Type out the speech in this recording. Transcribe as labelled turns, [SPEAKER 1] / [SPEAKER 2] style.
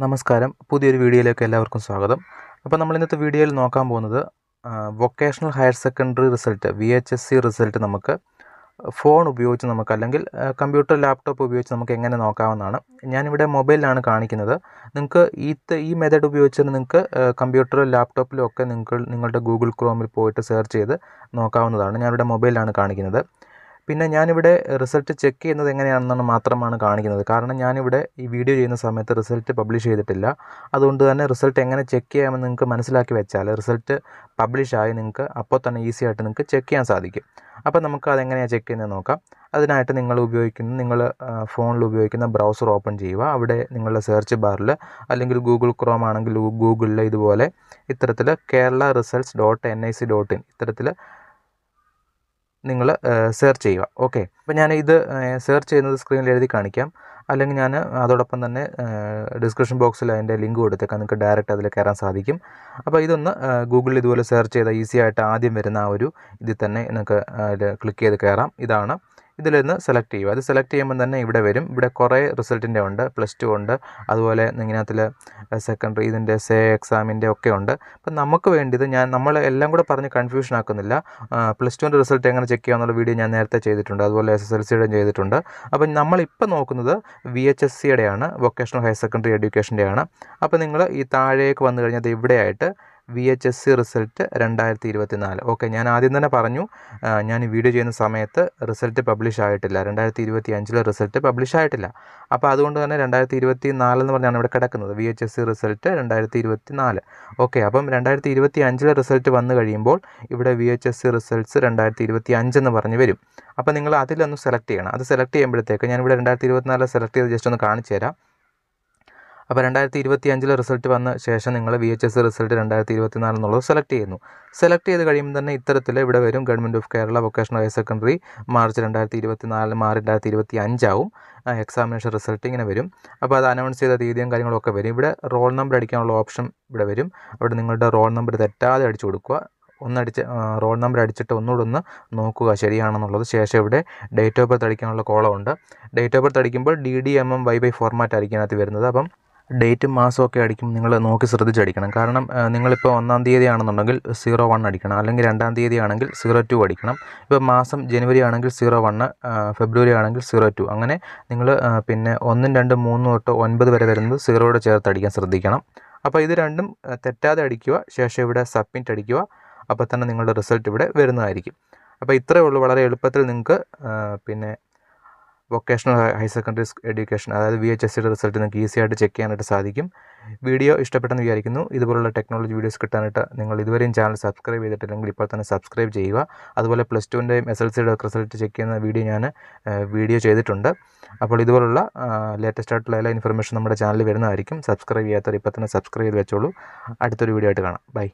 [SPEAKER 1] നമസ്കാരം. പുതിയൊരു വീഡിയോയിലേക്ക് എല്ലാവർക്കും സ്വാഗതം. അപ്പോൾ നമ്മൾ ഇന്നത്തെ വീഡിയോയിൽ നോക്കാൻ പോകുന്നത് vocational higher secondary result VHSC result നമുക്ക് ഫോൺ ഉപയോഗിച്ച് നമുക്ക് അല്ലെങ്കിൽ കമ്പ്യൂട്ടർ ലാപ്ടോപ്പ് ഉപയോഗിച്ച് നമുക്ക് എങ്ങനെ നോക്കാവുന്നതാണ്. ഞാനിവിടെ മൊബൈലിലാണ് കാണിക്കുന്നത്. നിങ്ങൾക്ക് ഈ മെത്തേഡ് ഉപയോഗിച്ച് നിങ്ങൾക്ക് കമ്പ്യൂട്ടറിലും ലാപ്ടോപ്പിലും ഒക്കെ നിങ്ങളുടെ ഗൂഗിൾ ക്രോമിൽ പോയിട്ട് സെർച്ച് ചെയ്ത് നോക്കാവുന്നതാണ്. ഞാനിവിടെ മൊബൈലിലാണ് കാണിക്കുന്നത്. പിന്നെ ഞാനിവിടെ റിസൾട്ട് ചെക്ക് ചെയ്യുന്നത് എങ്ങനെയാണെന്നാണ് മാത്രമാണ് കാണിക്കുന്നത്. കാരണം ഞാനിവിടെ ഈ വീഡിയോ ചെയ്യുന്ന സമയത്ത് റിസൾട്ട് പബ്ലിഷ് ചെയ്തിട്ടില്ല. അതുകൊണ്ട് തന്നെ റിസൾട്ട് എങ്ങനെ ചെക്ക് ചെയ്യാമെന്ന് നിങ്ങൾക്ക് മനസ്സിലാക്കി വെച്ചാൽ റിസൾട്ട് പബ്ലിഷായി നിങ്ങൾക്ക് അപ്പോൾ തന്നെ ഈസി ആയിട്ട് നിങ്ങൾക്ക് ചെക്ക് ചെയ്യാൻ സാധിക്കും. അപ്പോൾ നമുക്ക് അതെങ്ങനെയാണ് ചെക്ക് ചെയ്യുന്നത് നോക്കാം. അതിനായിട്ട് നിങ്ങൾ ഫോണിൽ ഉപയോഗിക്കുന്ന ബ്രൗസർ ഓപ്പൺ ചെയ്യുക. അവിടെ നിങ്ങളുടെ സെർച്ച് ബാറിൽ അല്ലെങ്കിൽ ഗൂഗിൾ ക്രോം ആണെങ്കിൽ ഗൂഗിളിൽ ഇതുപോലെ ഇത്തരത്തിൽ kerala-results.nic.in ഇത്തരത്തിൽ നിങ്ങൾ സെർച്ച് ചെയ്യുക. ഓക്കെ, അപ്പോൾ ഞാൻ ഇത് സെർച്ച് ചെയ്യുന്നത് സ്ക്രീനിൽ എഴുതി കാണിക്കാം. അല്ലെങ്കിൽ ഞാൻ അതോടൊപ്പം തന്നെ ഡിസ്ക്രിപ്ഷൻ ബോക്സിൽ അതിൻ്റെ ലിങ്ക് കൊടുത്തേക്കാം. നിങ്ങൾക്ക് ഡയറക്റ്റ് അതിൽ കയറാൻ സാധിക്കും. അപ്പോൾ ഇതൊന്ന് ഗൂഗിളിൽ ഇതുപോലെ സെർച്ച് ചെയ്താൽ ഈസി ആയിട്ട് ആദ്യം വരുന്ന ആ ഒരു ഇതിൽ തന്നെ നിങ്ങൾക്ക് ക്ലിക്ക് ചെയ്ത് കയറാം. ഇതാണ്. ഇതിൽ നിന്ന് സെലക്ട് ചെയ്യുക. അത് സെലക്ട് ചെയ്യുമ്പോൾ തന്നെ ഇവിടെ വരും. ഇവിടെ കുറേ റിസൾട്ടിൻ്റെ ഉണ്ട്. +2 ഉണ്ട്, അതുപോലെ ഇതിനകത്തിൽ സെക്കൻഡറി ഇതിൻ്റെ എക്സാമിൻ്റെ ഒക്കെ ഉണ്ട്. അപ്പം നമുക്ക് വേണ്ടിയത് നമ്മൾ എല്ലാം കൂടെ പറഞ്ഞ് കൺഫ്യൂഷൻ ആക്കുന്നില്ല. +2ൻ്റെ റിസൾട്ട് എങ്ങനെ ചെക്ക് ചെയ്യാമെന്നുള്ള വീഡിയോ ഞാൻ നേരത്തെ ചെയ്തിട്ടുണ്ട്. അതുപോലെ SSLCയുടെ ചെയ്തിട്ടുണ്ട്. അപ്പം നമ്മളിപ്പോൾ നോക്കുന്നത് VHSCയുടെയാണ്, വൊക്കേഷണൽ ഹയർ സെക്കൻഡറി എഡ്യൂക്കേഷൻ്റെയാണ്. അപ്പോൾ നിങ്ങൾ ഈ താഴേക്ക് വന്നു കഴിഞ്ഞാൽ ഇവിടെയായിട്ട് VHSC റിസൾട്ട് 2024. ഓക്കെ, ഞാൻ ആദ്യം തന്നെ പറഞ്ഞു, ഞാൻ ഈ വീഡിയോ ചെയ്യുന്ന സമയത്ത് റിസൾട്ട് പബ്ലിഷ് ആയിട്ടില്ല. 2025 റിസൾട്ട് പബ്ലിഷ് ആയിട്ടില്ല. അപ്പോൾ അതുകൊണ്ട് തന്നെ 2024 എന്ന് പറഞ്ഞാണ് ഇവിടെ കിടക്കുന്നത്. VHSC result 2024. ഓക്കെ, അപ്പം 2025 റിസൾട്ട് വന്നു കഴിയുമ്പോൾ ഇവിടെ VHSC റിസൾട്ട്സ് 2025 എന്ന് പറഞ്ഞ് വരും. അപ്പോൾ നിങ്ങൾ അതിലൊന്ന് സെലക്ട് ചെയ്യണം. അത് സെലക്ട് ചെയ്യുമ്പോഴത്തേക്ക് ഞാനിവിടെ 2024 സെലക്ട് ചെയ്ത് ജസ്റ്റ് ഒന്ന് കാണിച്ചു തരാം. അപ്പോൾ 2025 റിസൾട്ട് വന്ന ശേഷം നിങ്ങൾ VHSC റിസൾട്ട് 2024 എന്നുള്ളത് സെലക്ട് ചെയ്യുന്നു. സെലക്ട് ചെയ്ത് കഴിയുമ്പോൾ തന്നെ ഇത്തരത്തിൽ ഇവിടെ വരും government of Kerala vocational higher secondary March 2024 March 2025 ആവും എക്സാമിനേഷൻ റിസൾട്ട് ഇങ്ങനെ വരും. അപ്പോൾ അത് അനൗൺസ് ചെയ്ത തീയതിയും കാര്യങ്ങളൊക്കെ വരും. ഇവിടെ റോൾ നമ്പർ അടിക്കാനുള്ള ഓപ്ഷൻ ഇവിടെ വരും. അവിടെ നിങ്ങളുടെ റോൾ നമ്പർ തെറ്റാതെ അടിച്ചു കൊടുക്കുക. റോൾ നമ്പർ അടിച്ചിട്ട് ഒന്നുകൂടെ നോക്കുക ശരിയാണെന്നുള്ളത്. ശേഷം ഇവിടെ ഡേറ്റ് ഓഫ് ബർത്ത് അടിക്കാനുള്ള കോളം ഉണ്ട്. ഡേറ്റ് ഓഫ് ബർത്ത് അടിക്കുമ്പോൾ DDMMYY ഫോർമാറ്റ് ആയിരിക്കും അതിനകത്ത് വരുന്നത്. അപ്പം ഡേറ്റും മാസമൊക്കെ അടിക്കും നിങ്ങൾ നോക്കി ശ്രദ്ധിച്ചടിക്കണം. കാരണം നിങ്ങളിപ്പോൾ 1-ാം തീയതി ആണെന്നുണ്ടെങ്കിൽ 01 അടിക്കണം, അല്ലെങ്കിൽ 2-ാം തീയതി ആണെങ്കിൽ 02 അടിക്കണം. ഇപ്പോൾ മാസം ജനുവരി ആണെങ്കിൽ 01, ഫെബ്രുവരി ആണെങ്കിൽ 02. അങ്ങനെ നിങ്ങൾ പിന്നെ 1, 2, 3 തൊട്ട് 9 വരെ വരുന്നത് 0യോട് ചേർത്ത് അടിക്കാൻ ശ്രദ്ധിക്കണം. അപ്പോൾ ഇത് രണ്ടും തെറ്റാതെ അടിക്കുക. ശേഷം ഇവിടെ സബ്മിറ്റ് അടിക്കുക. അപ്പോൾ തന്നെ നിങ്ങളുടെ റിസൾട്ട് ഇവിടെ വരുന്നതായിരിക്കും. അപ്പോൾ ഇത്രയേ ഉള്ളൂ. വളരെ എളുപ്പത്തിൽ നിങ്ങൾക്ക് പിന്നെ വൊക്കേഷണൽ ഹയർ സെക്കൻഡറി എഡ്യൂക്കേഷൻ അതായത് VHSCയുടെ റിസൾട്ട് നിങ്ങൾക്ക് ഈസി ആയിട്ട് ചെക്ക് ചെയ്യാനായിട്ട് സാധിക്കും. വീഡിയോ ഇഷ്ടപ്പെട്ടെന്ന് വിചാരിക്കുന്നു. ഇതുപോലുള്ള ടെക്നോളജി വീഡിയോസ് കിട്ടാനായിട്ട് നിങ്ങൾ ഇതുവരെയും ചാനൽ സബ്സ്ക്രൈബ് ചെയ്തിട്ടില്ലെങ്കിൽ ഇപ്പോൾ തന്നെ സബ്സ്ക്രൈബ് ചെയ്യുക. അതുപോലെ +2ൻ്റെയും SSLCയുടെ റിസൾട്ട് ചെക്ക് ചെയ്യുന്ന വീഡിയോ ചെയ്തിട്ടുണ്ട്. അപ്പോൾ ഇതുപോലുള്ള ലേറ്റസ്റ്റ് ആയിട്ടുള്ള എല്ലാ ഇൻഫർമേഷൻ നമ്മുടെ ചാനലിൽ വരുന്നതായിരിക്കും. സബ്സ്ക്രൈബ് ചെയ്യാത്തവർ ഇപ്പോൾ തന്നെ സബ്സ്ക്രൈബ് ചെയ്ത് വെച്ചോളൂ. അടുത്തൊരു വീഡിയോ ആയിട്ട് കാണാം. ബൈ.